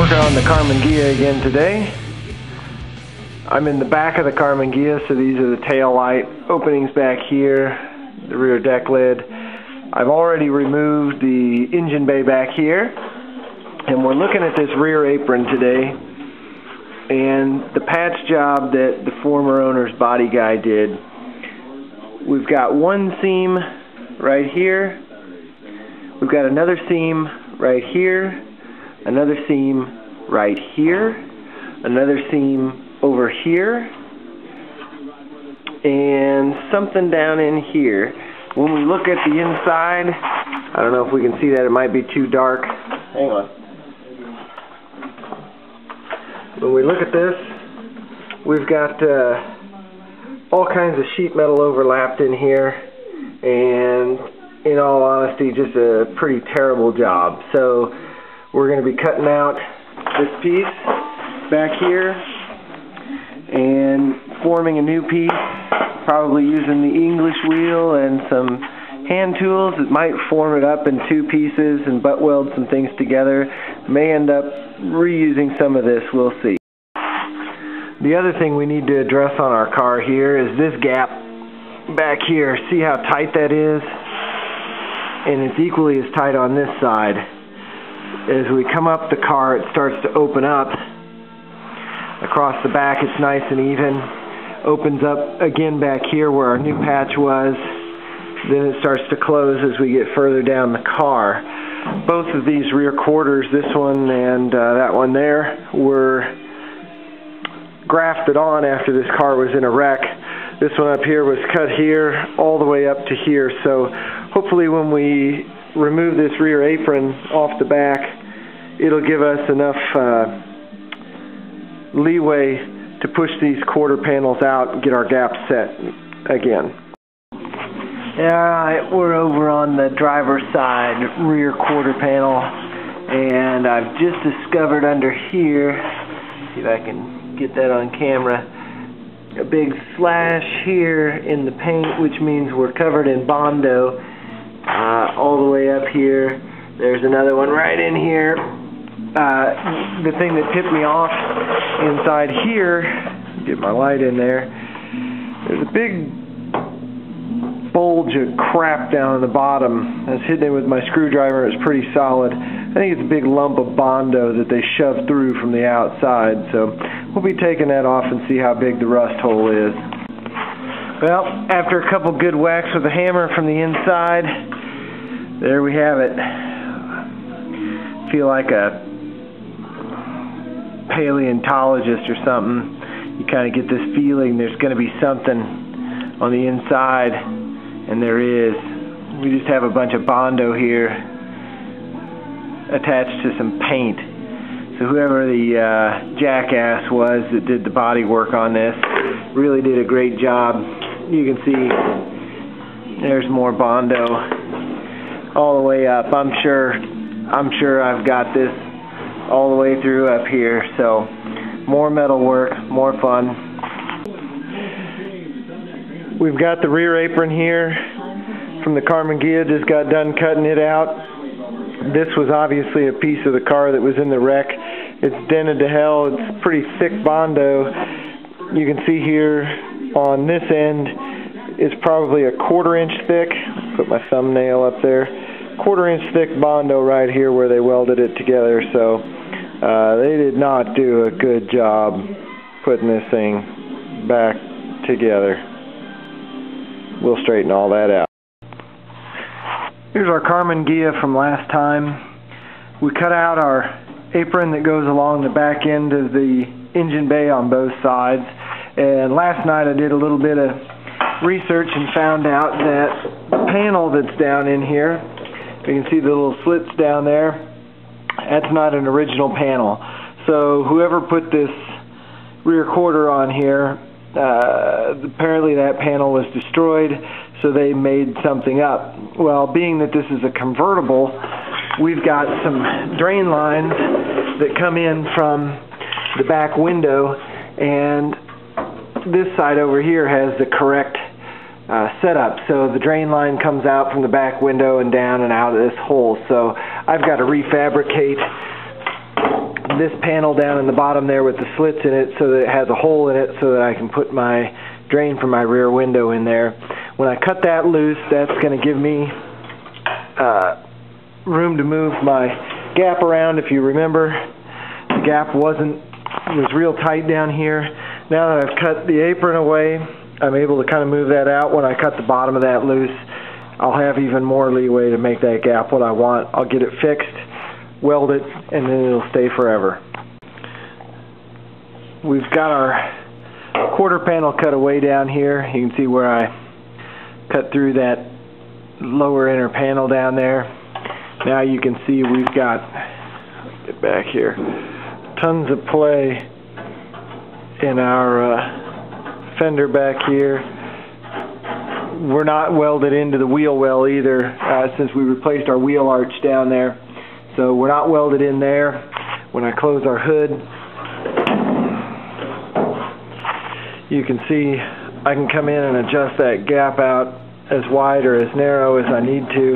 Working on the Karmann Ghia again today. I'm in the back of the Karmann Ghia, so these are the tail light openings back here, the rear deck lid. I've already removed the engine bay back here, and we're looking at this rear apron today and the patch job that the former owner's body guy did. We've got one seam right here, we've got another seam right here, another seam right here, another seam over here, and something down in here. When we look at the inside, I don't know if we can see that, it might be too dark. Hang on. When we look at this, we've got all kinds of sheet metal overlapped in here, and in all honesty, just a pretty terrible job. So we're going to be cutting out this piece back here and forming a new piece, probably using the English wheel and some hand tools that might form it up in two pieces and butt weld some things together. May end up reusing some of this, we'll see. The other thing we need to address on our car here is this gap back here. See how tight that is? And it's equally as tight on this side. As we come up the car, it starts to open up. Across the back, it's nice and even. Opens up again back here where our new patch was. Then it starts to close as we get further down the car. Both of these rear quarters, this one and that one there, were grafted on after this car was in a wreck. This one up here was cut here all the way up to here. So hopefully when we remove this rear apron off the back, it'll give us enough leeway to push these quarter panels out and get our gaps set again. Alright, we're over on the driver's side rear quarter panel, and I've just discovered under here, see if I can get that on camera, a big slash here in the paint, which means we're covered in Bondo. All the way up here. There's another one right in here. The thing that tipped me off inside here, get my light in there, there's a big bulge of crap down at the bottom. I was hitting it with my screwdriver. It's pretty solid. I think it's a big lump of Bondo that they shoved through from the outside. So we'll be taking that off and see how big the rust hole is. Well, after a couple good whacks with a hammer from the inside, there we have it. Feel like a paleontologist or something. You kind of get this feeling there's going to be something on the inside, and there is. We just have a bunch of Bondo here attached to some paint. So whoever the jackass was that did the body work on this really did a great job. You can see there's more Bondo all the way up. I'm sure I've got this all the way through up here. So more metal work, more fun. We've got the rear apron here from the Karmann Ghia. Just got done cutting it out. This was obviously a piece of the car that was in the wreck. It's dented to hell. It's pretty thick Bondo. You can see here on this end, it's probably a 1/4 inch thick. Put my thumbnail up there. 1/4 inch thick Bondo right here where they welded it together. So they did not do a good job putting this thing back together. We'll straighten all that out. Here's our Karmann Ghia from last time. We cut out our apron that goes along the back end of the engine bay on both sides. And last night I did a little bit of research and found out that the panel that's down in here, you can see the little slits down there, that's not an original panel. So whoever put this rear quarter on here, apparently that panel was destroyed, so they made something up. Well, being that this is a convertible, we've got some drain lines that come in from the back window, and this side over here has the correct setup. So the drain line comes out from the back window and down and out of this hole. So I've got to refabricate this panel down in the bottom there with the slits in it so that it has a hole in it so that I can put my drain for my rear window in there. When I cut that loose, that's going to give me room to move my gap around. If you remember, the gap was real tight down here. Now that I've cut the apron away, I'm able to kind of move that out. When I cut the bottom of that loose, I'll have even more leeway to make that gap what I want. I'll get it fixed, weld it, and then it'll stay forever. We've got our quarter panel cut away down here. You can see where I cut through that lower inner panel down there. Now you can see we've got, let's get back here, tons of play in our fender back here. We're not welded into the wheel well either, since we replaced our wheel arch down there. So we're not welded in there. When I close our hood, you can see I can come in and adjust that gap out as wide or as narrow as I need to.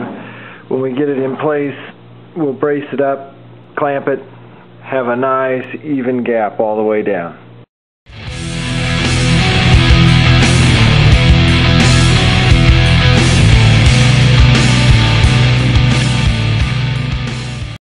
When we get it in place, we'll brace it up, clamp it, have a nice even gap all the way down.